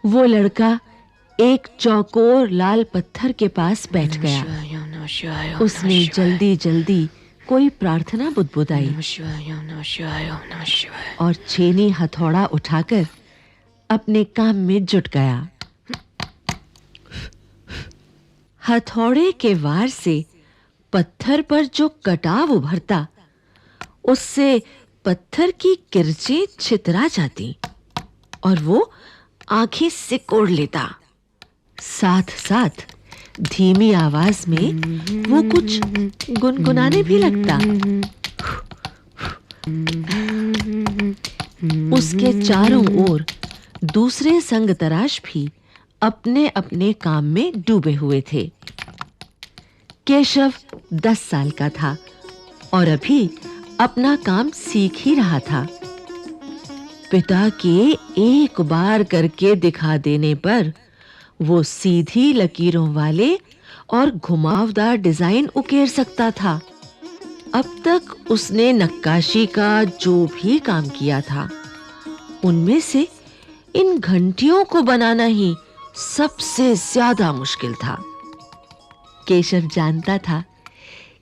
वो लड़का एक चौकोर लाल पत्थर के पास बैठ गया। उसने जल्दी-जल्दी कोई प्रार्थना बुदबुदाई और छेनी हथौड़ा उठाकर अपने काम में जुट गया। हथौड़े के वार से पत्थर पर जो कटाव उभरता, उससे पत्थर की किरचें छितरा जाती और वो आंखें सिकोड़ लेता। साथ-साथ धीमी आवाज में वो कुछ गुनगुनाने भी लगता। उसके चारों ओर दूसरे संगतराश भी अपने-अपने काम में डूबे हुए थे। केशव 10 साल का था और अभी अपना काम सीख ही रहा था। पिता के एक बार करके दिखा देने पर वो सीधी लकीरों वाले और घुमावदार डिजाइन उकेर सकता था। अब तक उसने नक्काशी का जो भी काम किया था, उनमें से इन घंटियों को बनाना ही सबसे ज्यादा मुश्किल था। केशव जानता था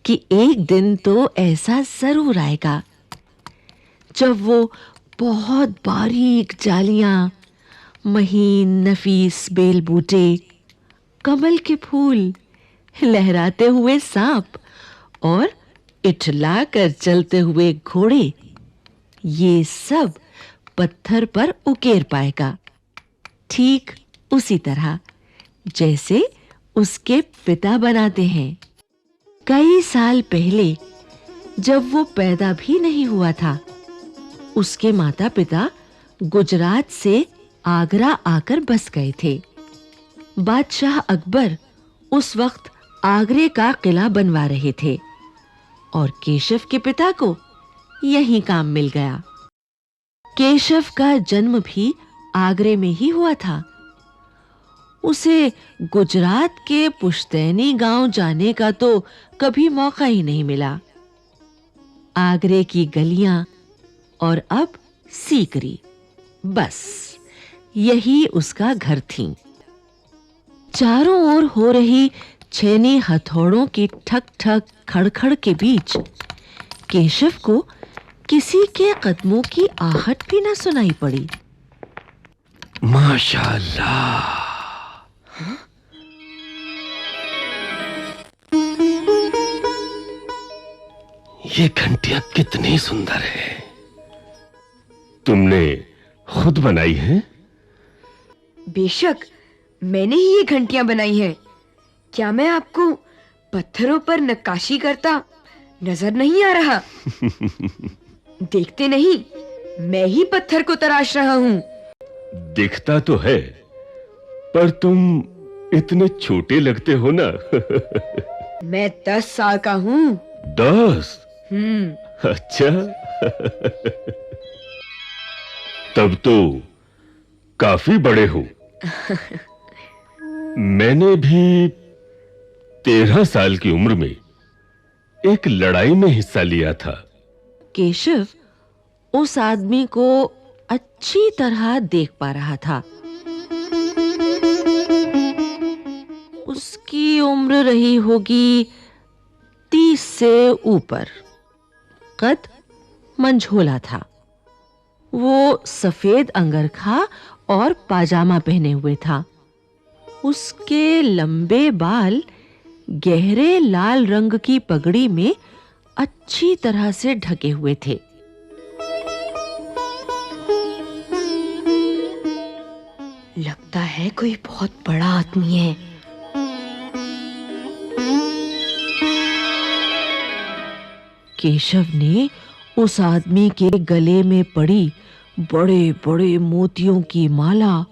कि एक दिन तो ऐसा जरूर आएगा जब वो बहुत बारीक जालियां, महीन नफीस बेल बूटे, कमल के फूल, लहराते हुए सांप और इठला कर चलते हुए घोड़े, ये सब पत्थर पर उकेर पाएगा, ठीक उसी तरह जैसे उसके पिता बनाते हैं। कई साल पहले जब वो पैदा भी नहीं हुआ था, उसके माता-पिता गुजरात से आगरा आकर बस गए थे। बादशाह अकबर उस वक्त आगरे का किला बनवा रहे थे और केशव के पिता को यही काम मिल गया। केशव का जन्म भी आगरे में ही हुआ था। उसे गुजरात के पुश्तैनी गांव जाने का तो कभी मौका ही नहीं मिला। आगरे की गलियां और अब सीकरी, बस यही उसका घर थी। चारों ओर हो रही छेनी हथौड़ों की ठक-ठक खड़खड़ के बीच केशव को किसी के कदमों की आहट भी न सुनाई पड़ी। माशाअल्लाह। ये घंटियां कितनी सुंदर है। तुमने खुद बनाई हैं? बेशक, मैंने ही ये घंटियां बनाई हैं। क्या मैं आपको पत्थरों पर नक्काशी करता नजर नहीं आ रहा? देखते नहीं, मैं ही पत्थर को तराश रहा हूं। दिखता तो है, पर तुम इतने छोटे लगते हो ना। मैं 10 साल का हूं। 10? अच्छा। तब तो काफी बड़े हो। मैंने भी 13 साल की उम्र में एक लड़ाई में हिस्सा लिया था। केशव उस आदमी को अच्छी तरह देख पा रहा था। उसकी उम्र रही होगी 30 से ऊपर। कद मंझोला था। वो सफेद अंगरखा और पाजामा पहने हुए था। उसके लंबे बाल गहरे लाल रंग की पगड़ी में अच्छी तरह से ढके हुए थे। लगता है कोई बहुत बड़ा आदमी है। केशव ने उस आदमी के गले में पड़ी बड़े-बड़े मोतियों की माला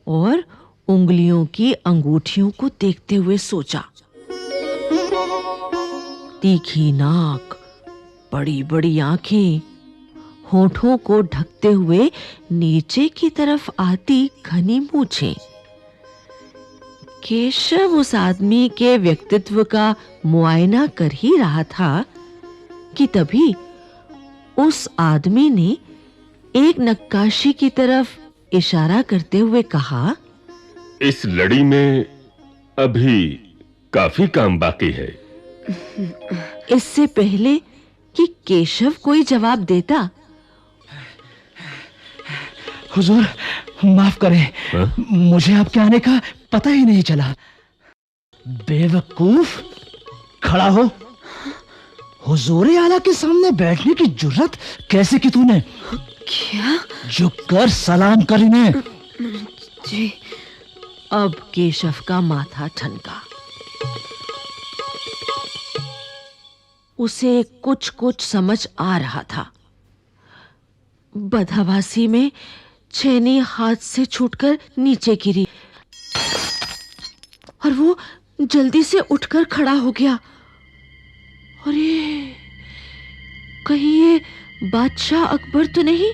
और उंगलियों की अंगूठियों को देखते हुए सोचा। तीखी नाक, बड़ी-बड़ी आंखें, होठों को ढकते हुए नीचे की तरफ आती घनी मूंछें। केशव उस आदमी के व्यक्तित्व का मुआयना कर ही रहा था कि तभी उस आदमी ने एक नक्काशी की तरफ इशारा करते हुए कहा, इस लड़ी में अभी काफी काम बाकी है। इससे पहले कि केशव कोई जवाब देता, हुजूर माफ करें, हाँ? मुझे आपके आने का पता ही नहीं चला। बेवकूफ, खड़ा हो। हुजूर आला के सामने बैठने की जुर्रत कैसे की तूने? क्या? झुक कर सलाम कर इन्हें। जी। अब केशव का माथा ठनका। उसे कुछ कुछ समझ आ रहा था। बदहवासी में छेनी हाथ से छूटकर नीचे गिरी और वो जल्दी से उठकर खड़ा हो गया। अरे, कहीं ये बादशाह अकबर तो नहीं?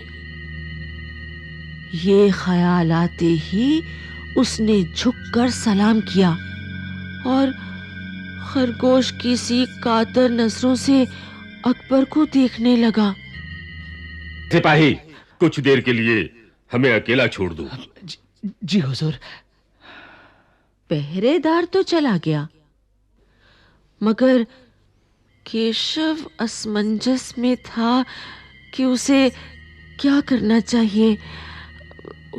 ये ख्याल आते ही उसने झुककर सलाम किया और खरगोश की सी कातर नजरों से अकबर को देखने लगा। सिपाही, कुछ देर के लिए हमें अकेला छोड़ दो। जी हुजूर। पहरेदार तो चला गया, मगर केशव असमंजस में था कि उसे क्या करना चाहिए।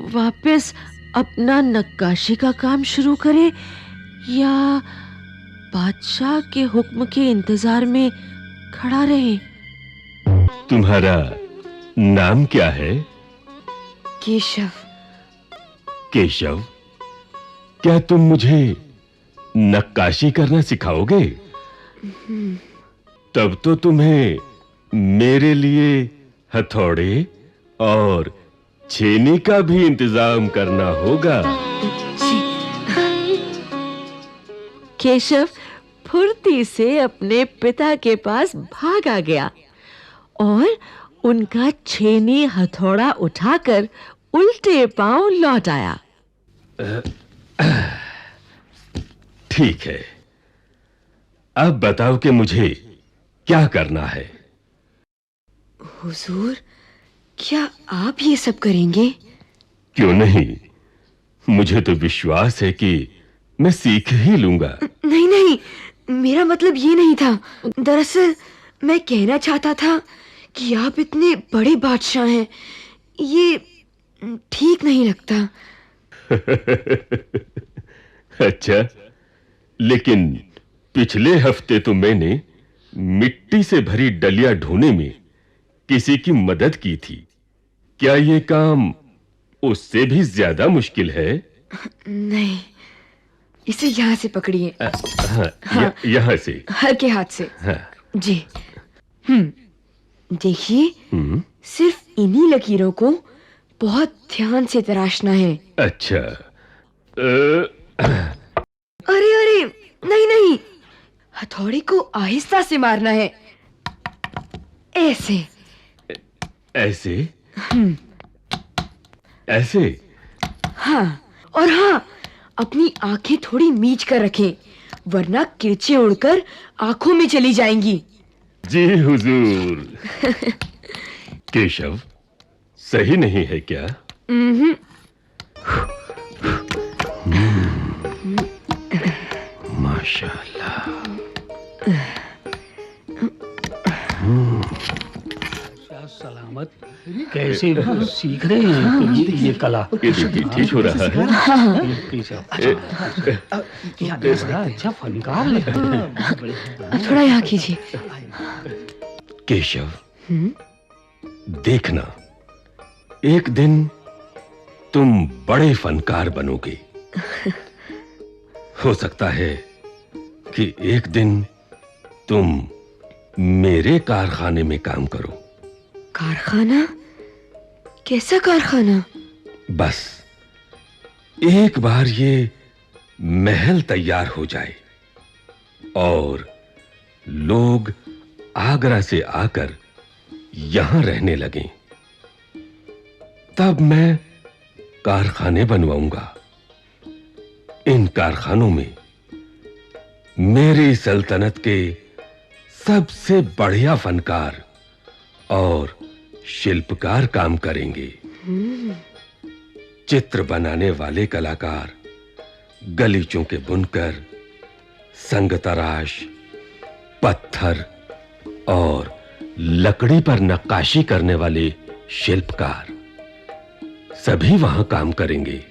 वापस अपना नक्काशी का काम शुरू करे या बादशाह के हुक्म के इंतजार में खड़ा रहे। तुम्हारा नाम क्या है? केशव। केशव, क्या तुम मुझे नक्काशी करना सिखाओगे? तब तो तुम्हें मेरे लिए हथौड़े और छेनी का भी इंतजाम करना होगा। केशव फुर्ती से अपने पिता के पास भागा गया और उनका छेनी हथौड़ा उठाकर उल्टे पांव लौट आया। ठीक है, अब बताओ कि मुझे क्या करना है। हुजूर, क्या आप ये सब करेंगे? क्यों नहीं, मुझे तो विश्वास है कि मैं सीख ही लूंगा। नहीं नहीं, मेरा मतलब ये नहीं था। दरअसल मैं कहना चाहता था कि आप इतने बड़े बादशाह हैं, ये ठीक नहीं लगता। अच्छा, लेकिन पिछले हफ्ते तो मैंने मिट्टी से भरी डलिया ढोने में किसी की मदद की थी। क्या ये काम उससे भी ज्यादा मुश्किल है? नहीं, इसे यहाँ से पकड़िए। हाँ, यहाँ से। हर के हाथ से। हाँ। जी। देखिए, सिर्फ इन्हीं लकीरों को बहुत ध्यान से तराशना है। अच्छा। अरे अरे, नहीं नहीं, हथौड़े को आहिस्ता से मारना है। ऐसे ऐसे? ऐसे? हाँ, और हाँ, अपनी आंखें थोड़ी मीच कर रखें, वरना किरचे उड़कर आंखों में चली जाएंगी। जी हुजूर। केशव, सही नहीं है क्या? माशाल्लाह। सलामत कैसे सीख रहे हैं ये कला? ये देखिए, ठीक हो रहा है। अच्छा फनकार है। थोड़ा यहाँ कीजिए। केशव, देखना, एक दिन तुम बड़े फनकार बनोगे। हो सकता है कि एक दिन तुम मेरे कारखाने में काम करो। कारखाना? कैसा कारखाना? बस एक बार ये महल तैयार हो जाए और लोग आगरा से आकर यहां रहने लगें, तब मैं कारखाने बनवाऊंगा। इन कारखानों में मेरी सल्तनत के सबसे बढ़िया फनकार और शिल्पकार काम करेंगे। चित्र बनाने वाले कलाकार गलीचों के बुनकर, संग तराश, पत्थर और लकड़ी पर नक्काशी करने वाले शिल्पकार सभी वहां काम करेंगे।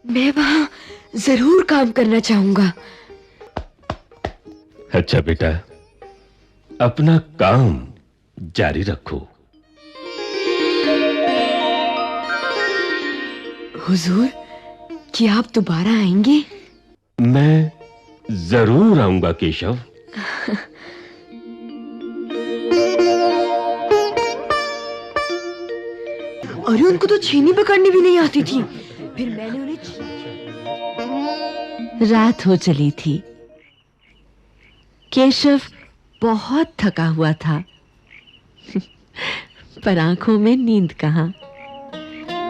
मैं वहां जरूर काम करना चाहूंगा। अच्छा बेटा, अपना काम जारी रखो। हुजूर, क्या आप दोबारा आएंगे? मैं जरूर आऊंगा केशव। अरे उनको तो छीनी पकड़नी भी नहीं आती थी, फिर मैंने उन्हें रात हो चली थी। केशव बहुत थका हुआ था, पर आंखों में नींद कहां।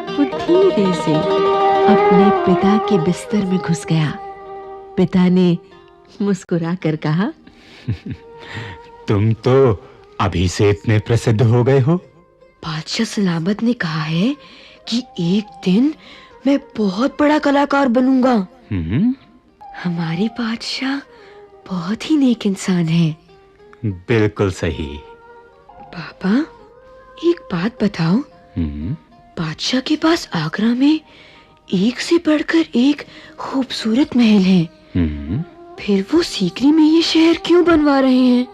वो धीरे से अपने पिता के बिस्तर में घुस गया। पिता ने मुस्कुराकर कहा, तुम तो अभी से इतने प्रसिद्ध हो गए हो। बादशाह सलामत ने कहा है कि एक दिन मैं बहुत बड़ा कलाकार बनूंगा। हमारे बादशाह बहुत ही नेक इंसान है। बिल्कुल सही। पापा, एक बात बताओ, बादशाह के पास आगरा में एक से बढ़कर एक खूबसूरत महल है, फिर वो सीकरी में ये शहर क्यों बनवा रहे हैं?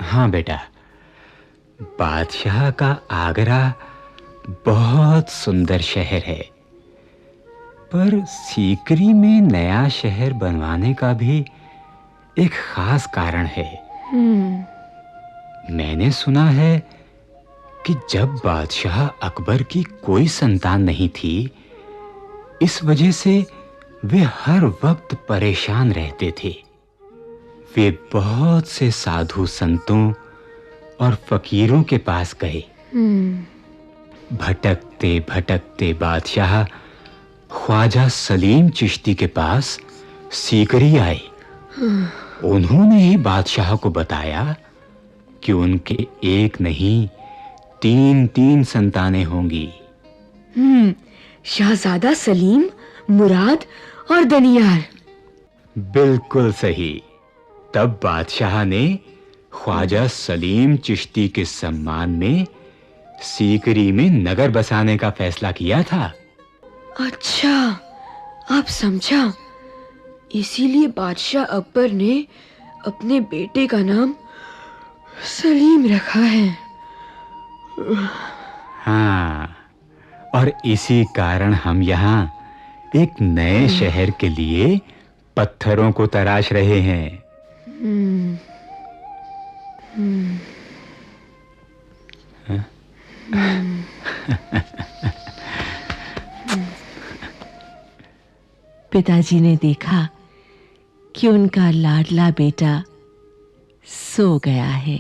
हाँ बेटा, बादशाह का आगरा बहुत सुंदर शहर है, पर सीकरी में नया शहर बनवाने का भी एक खास कारण है। मैंने सुना है कि जब बादशाह अकबर की कोई संतान नहीं थी, इस वजह से वे हर वक्त परेशान रहते थे। वे बहुत से साधु संतों और फकीरों के पास गए। भटकते भटकते बादशाह ख्वाजा सलीम चिश्ती के पास सीकरी आए। उन्होंने ही बादशाह को बताया कि उनके एक नहीं 3 संतानें होंगी। शहजादा सलीम, मुराद और दनियार। बिल्कुल सही। तब बादशाह ने ख्वाजा सलीम चिश्ती के सम्मान में सीकरी में नगर बसाने का फैसला किया था। अच्छा, आप समझा। इसीलिए बादशाह अकबर ने अपने बेटे का नाम सलीम रखा है। हाँ, और इसी कारण हम यहाँ एक नए शहर के लिए पत्थरों को तराश रहे हैं। पिताजी ने देखा कि उनका लाडला बेटा सो गया है।